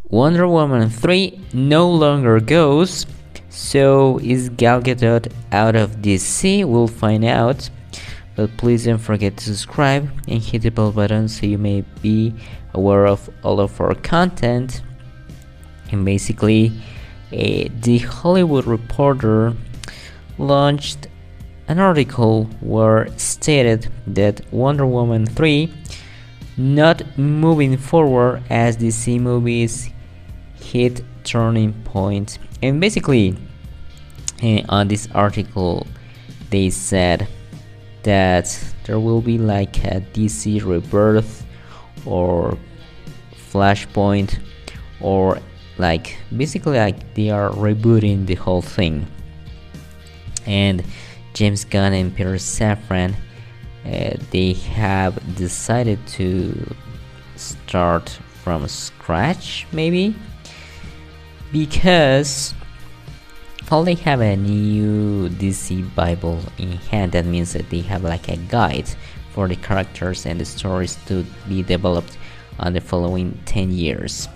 Wonder Woman 3 no longer goes. So is Gal Gadot out of DC? We'll find out. But please don't forget to subscribe and hit the bell button so you may be aware of all of our content. And basically, The Hollywood Reporter launched an article where stated that Wonder Woman 3 not moving forward as DC movies hit turning point. And basically, on this article they said that there will be like a DC rebirth or flashpoint, or like basically like they are rebooting the whole thing. And James Gunn and Peter Safran, they have decided to start from scratch, maybe, because they have a new DC Bible in hand. That means that they have like a guide for the characters and the stories to be developed on the following 10 years.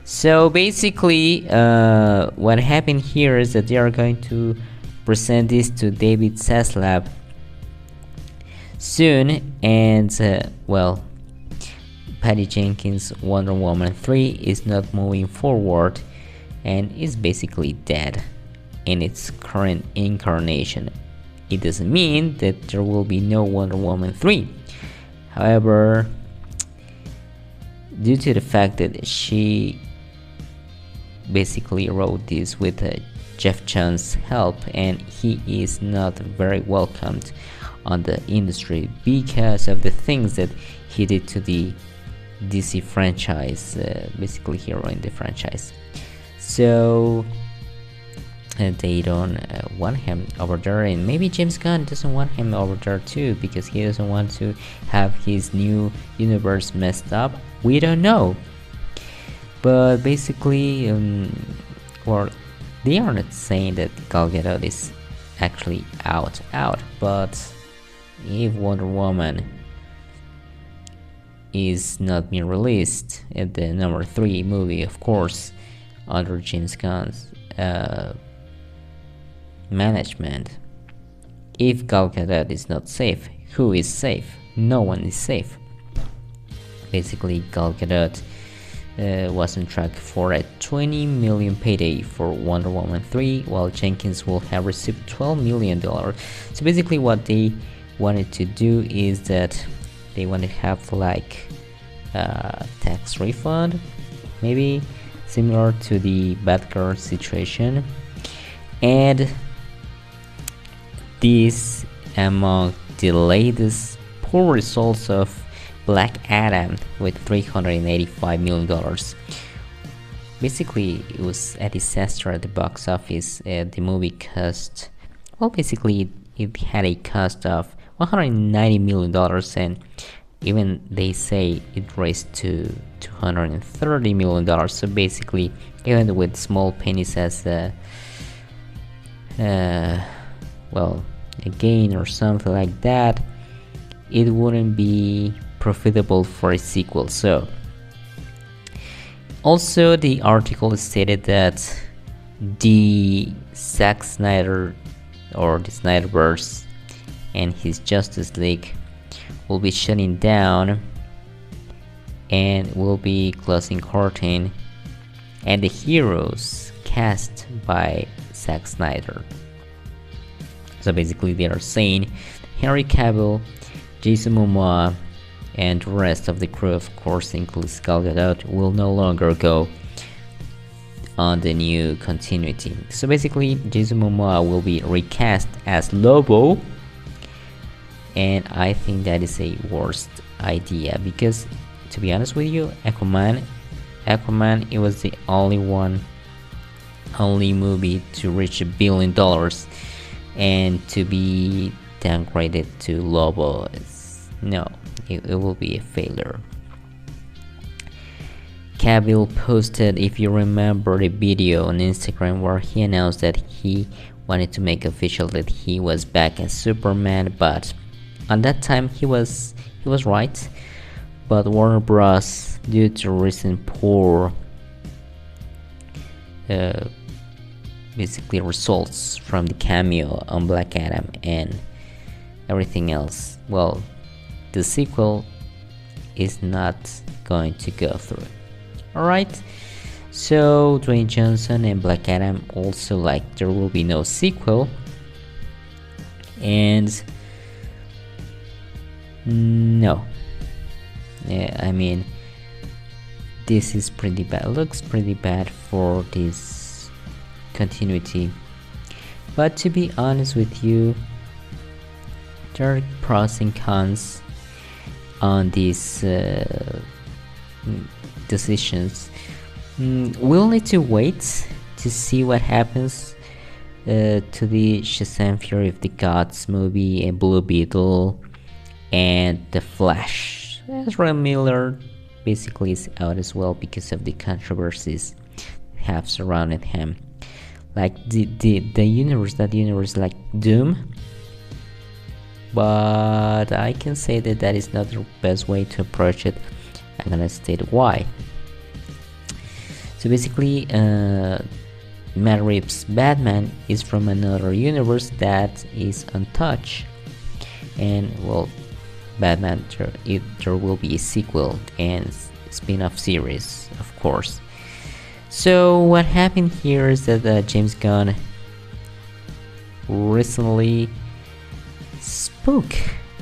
So basically, what happened here is that they are going to present this to David Zaslav soon, and well, Patty Jenkins' Wonder Woman 3 is not moving forward and is basically dead in its current incarnation. It doesn't mean that there will be no Wonder Woman 3. However, due to the fact that she basically wrote this with Jeff Johns' help, and he is not very welcomed on the industry because of the things that he did to the DC franchise, basically hero in the franchise. So they don't want him over there, and maybe James Gunn doesn't want him over there too, because he doesn't want to have his new universe messed up. We don't know. But basically, well, they are not saying that Gal Gadot is actually out, but if Wonder Woman is not being released at the number 3 movie, of course, under James Gunn's management, if Gal Gadot is not safe, who is safe? No one is safe. Basically, Gal Gadot was on track for a $20 million payday for Wonder Woman 3, while Jenkins will have received $12 million. So basically what they wanted to do is that they want to have like a tax refund, maybe similar to the Batgirl situation, and this among the latest poor results of Black Adam with $385 million. Basically, it was a disaster at the box office. The movie cost, well, basically it had a cost of $190 million, and even they say it raised to $230 million. So basically, even with small pennies as well, a gain or something like that, it wouldn't be profitable for a sequel. So also the article stated that the Zack Snyder or the Snyderverse and his Justice League will be shutting down and will be closing curtain, and the heroes cast by Zack Snyder. So basically they are saying Henry Cavill, Jason Momoa, and the rest of the crew, of course includes Gal Gadot, will no longer go on the new continuity. So basically Jason Momoa will be recast as Lobo, and I think that is a worst idea, because to be honest with you, Aquaman, it was the only movie to reach $1 billion, and to be downgraded to Lobo, it will be a failure. Cavill posted, if you remember, the video on Instagram where he announced that he wanted to make official that he was back as Superman, but on that time he was right, but Warner Bros, due to recent poor uh, basically results from the cameo on Black Adam and everything else, well, the sequel is not going to go through. Alright, so Dwayne Johnson and Black Adam also, like, there will be no sequel, and no, yeah, I mean, this is pretty bad, looks pretty bad for this continuity. But to be honest with you, there are pros and cons on these decisions. We'll need to wait to see what happens to the Shazam Fury of the Gods movie, and Blue Beetle, and The Flash. Ezra Miller basically is out as well because of the controversies that have surrounded him. Like the universe, that universe, like Doom. But I can say that that is not the best way to approach it. I'm gonna state why. So basically, Matt Reeves' Batman is from another universe that is untouched, and well, Batman, there will be a sequel and spin-off series, of course. So what happened here is that James Gunn recently spoke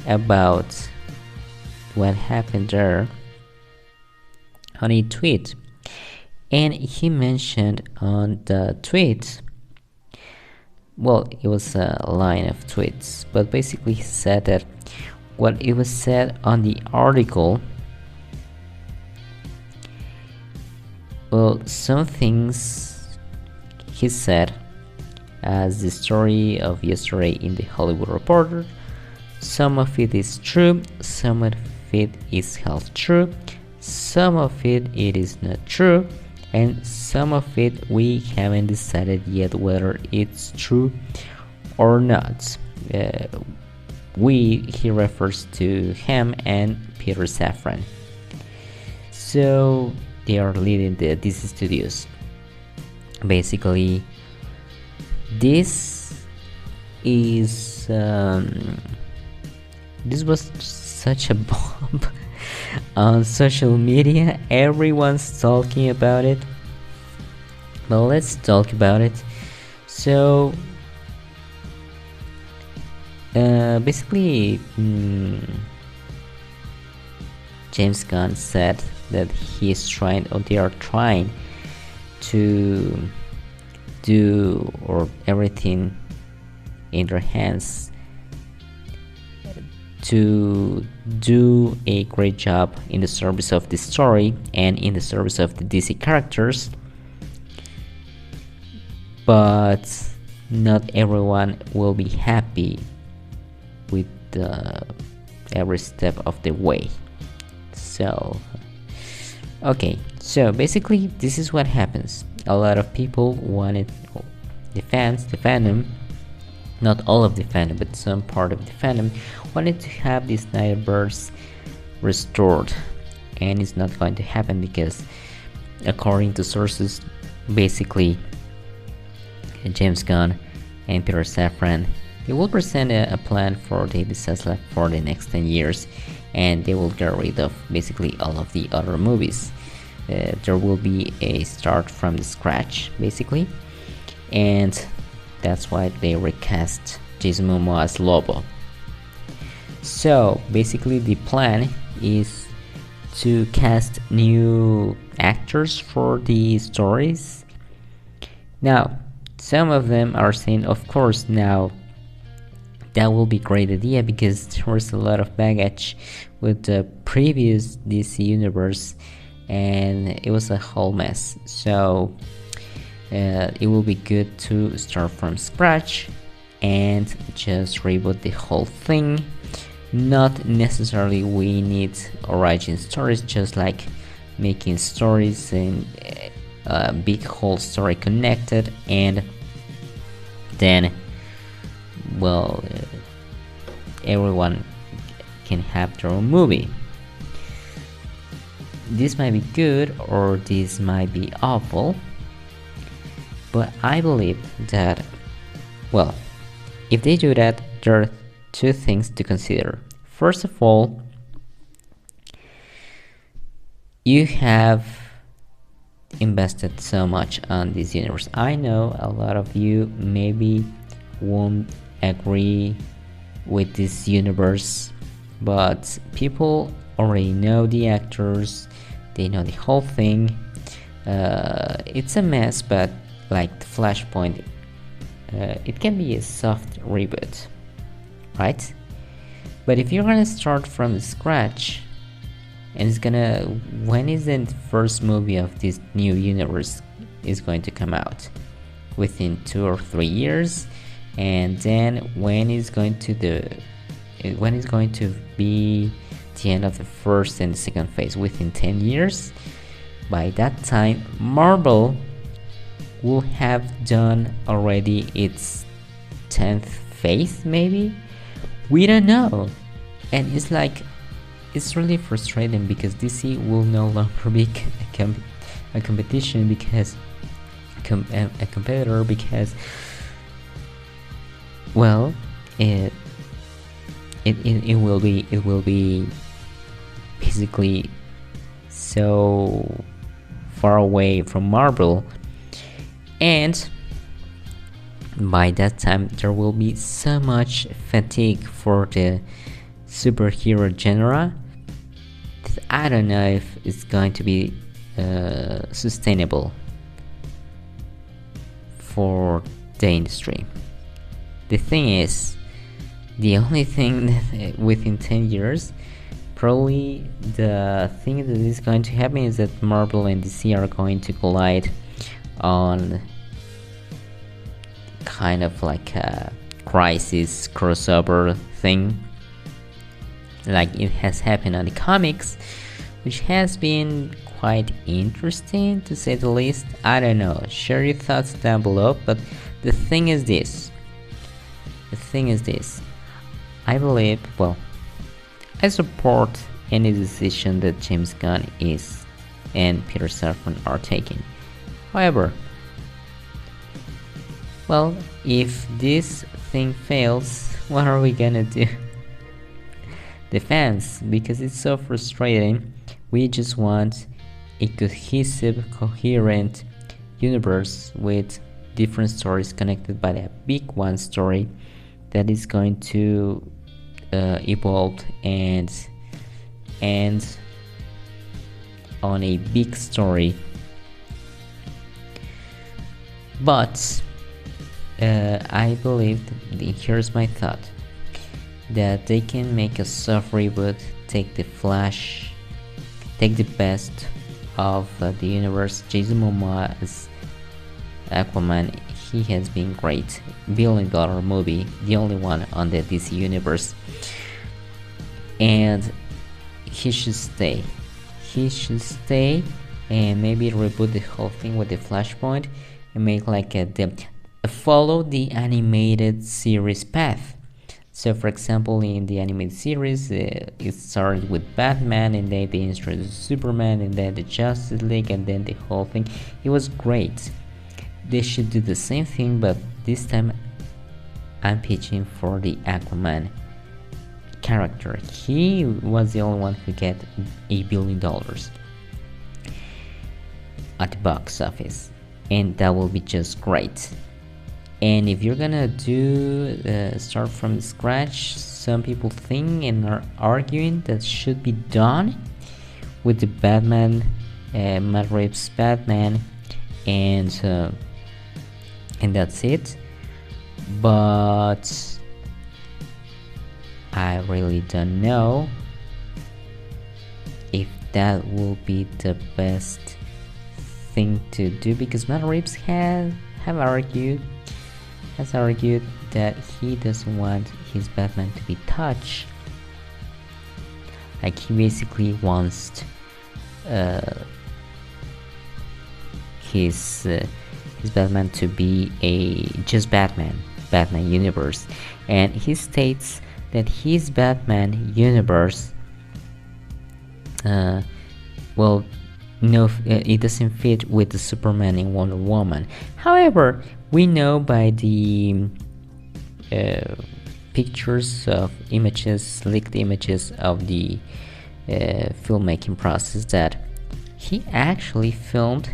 about what happened there on a tweet, and he mentioned on the tweet, well, it was a line of tweets, but basically he said that what it was said on the article, well, some things he said, as the story of yesterday in the Hollywood Reporter, some of it is true, some of it is half true, some of it is not true, and some of it we haven't decided yet whether it's true or not. He refers to him and Peter Safran. So they are leading the DC Studios. Basically, this is this was such a bomb on social media. Everyone's talking about it. But let's talk about it. So basically, James Gunn said that they are trying to do or everything in their hands to do a great job in the service of the story and in the service of the DC characters, but not everyone will be happy with every step of the way. So okay, so basically this is what happens. A lot of people wanted, the fandom, not all of the fandom, but some part of the fandom wanted to have the Snyderverse restored, and it's not going to happen because, according to sources, basically James Gunn and Peter Safran, they will present a plan for the Tesla for the next 10 years, and they will get rid of basically all of the other movies. There will be a start from the scratch, basically, and that's why they recast Jason Momoa as Lobo. So basically the plan is to cast new actors for the stories. Now, some of them are saying, of course, now that will be a great idea because there was a lot of baggage with the previous DC universe and it was a whole mess. So it will be good to start from scratch and just reboot the whole thing. Not necessarily we need origin stories, just like making stories and a big whole story connected, and then, well, everyone can have their own movie. This might be good or this might be awful. But I believe that, well, if they do that, there are two things to consider. First of all, you have invested so much on this universe. I know a lot of you maybe won't agree with this universe, but people already know the actors, they know the whole thing. It's a mess, but like the Flashpoint, it can be a soft reboot, right? But if you're gonna start from scratch, and it's gonna, when is the first movie of this new universe is going to come out? Within 2 or 3 years, and then when is going to be the end of the first and second phase? Within 10 years. By that time, Marvel will have done already its 10th phase, maybe? We don't know. And it's like, it's really frustrating because DC will no longer be a competition, because a competitor, because, well, it will be basically so far away from Marvel, and by that time there will be so much fatigue for the superhero genre that I don't know if it's going to be sustainable for the industry. The thing is, the only thing that within 10 years, probably the thing that is going to happen is that Marvel and DC are going to collide on kind of like a crisis crossover thing, like it has happened on the comics, which has been quite interesting to say the least. I don't know, share your thoughts down below. But the thing is this, I believe, well, I support any decision that James Gunn and Peter Safran are taking. However, well, if this thing fails, what are we gonna do? The fans, because it's so frustrating. We just want a cohesive, coherent universe with different stories connected by a big one story that is going to evolve and end on a big story. But I believe here's my thought, that they can make a soft reboot, take the best of the universe. Jason Momoa as Aquaman, he has been great. $1 billion movie, the only one on the DC universe, and he should stay, and maybe reboot the whole thing with the Flashpoint and make like follow the animated series path. So for example, in the animated series, it started with Batman, and then they introduced Superman, and then the Justice League, and then the whole thing. It was great. They should do the same thing, but this time I'm pitching for the Aquaman character. He was the only one who get $1 billion at the box office, and that will be just great. And if you're gonna do start from scratch, some people think and are arguing that should be done with the Batman, Matt Reeves Batman, and that's it. But I really don't know if that will be the best thing to do, because Matt Reeves has argued that he doesn't want his Batman to be touched. Like, he basically wants his Batman to be just Batman universe, and he states that his Batman universe will no, it doesn't fit with the Superman and Wonder Woman. However, we know by the pictures of images, leaked images of the filmmaking process, that he actually filmed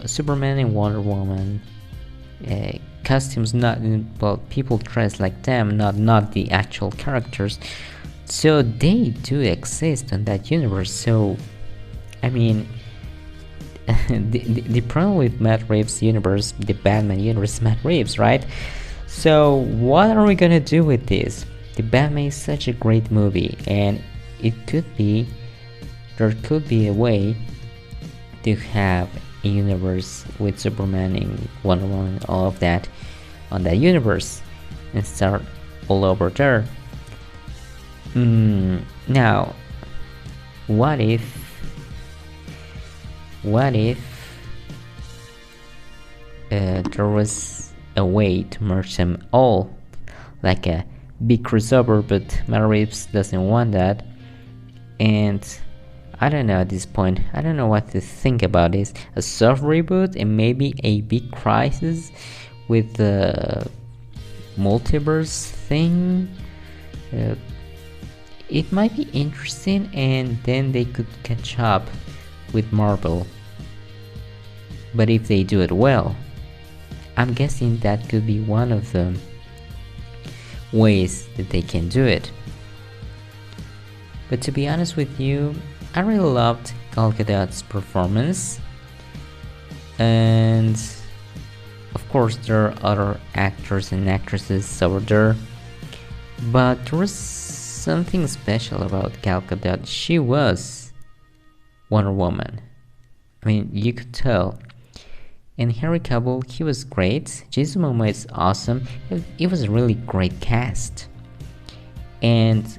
Superman and Wonder Woman costumes, not well, people dressed like them, not the actual characters. So they do exist in that universe. So I mean, the problem with Matt Reeves' universe, the Batman universe, is Matt Reeves, right? So what are we gonna do with this? The Batman is such a great movie, and there could be a way to have a universe with Superman and Wonder Woman, all of that on that universe, and start all over there. Now, what if there was a way to merge them all, like a big crossover, but Matt Reeves doesn't want that, and I don't know at this point. I don't know what to think about this. A soft reboot and maybe a big crisis with the multiverse thing. It might be interesting, and then they could catch up with Marvel. But if they do it well, I'm guessing that could be one of the ways that they can do it. But to be honest with you, I really loved Gal Gadot's performance, and of course there are other actors and actresses over there, but there was something special about Gal Gadot. She was Wonder Woman. I mean, you could tell. And Henry Cavill, he was great. Jason Momoa is awesome. It was a really great cast. And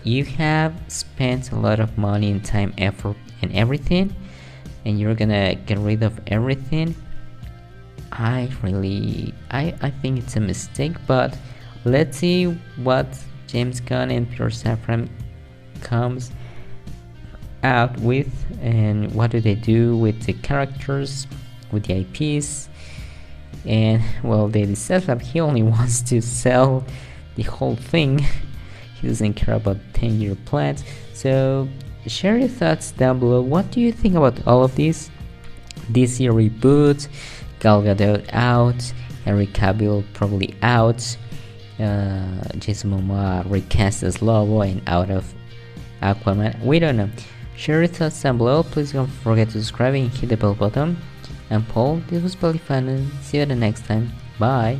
you have spent a lot of money and time, effort, and everything, and you're gonna get rid of everything. I think it's a mistake, but let's see what James Gunn and Peter Safran comes out with, and what do they do with the characters, with the IPs. And well, they said that he only wants to sell the whole thing. He doesn't care about 10-year plans. So share your thoughts down below. What do you think about all of this? DC reboot, Gal Gadot out, Henry Cavill probably out, Jason Momoa recast as Lobo and out of Aquaman. We don't know. Share your thoughts down below. Please don't forget to subscribe and hit the bell button. I'm Paul. This was Polyfun. See you the next time. Bye.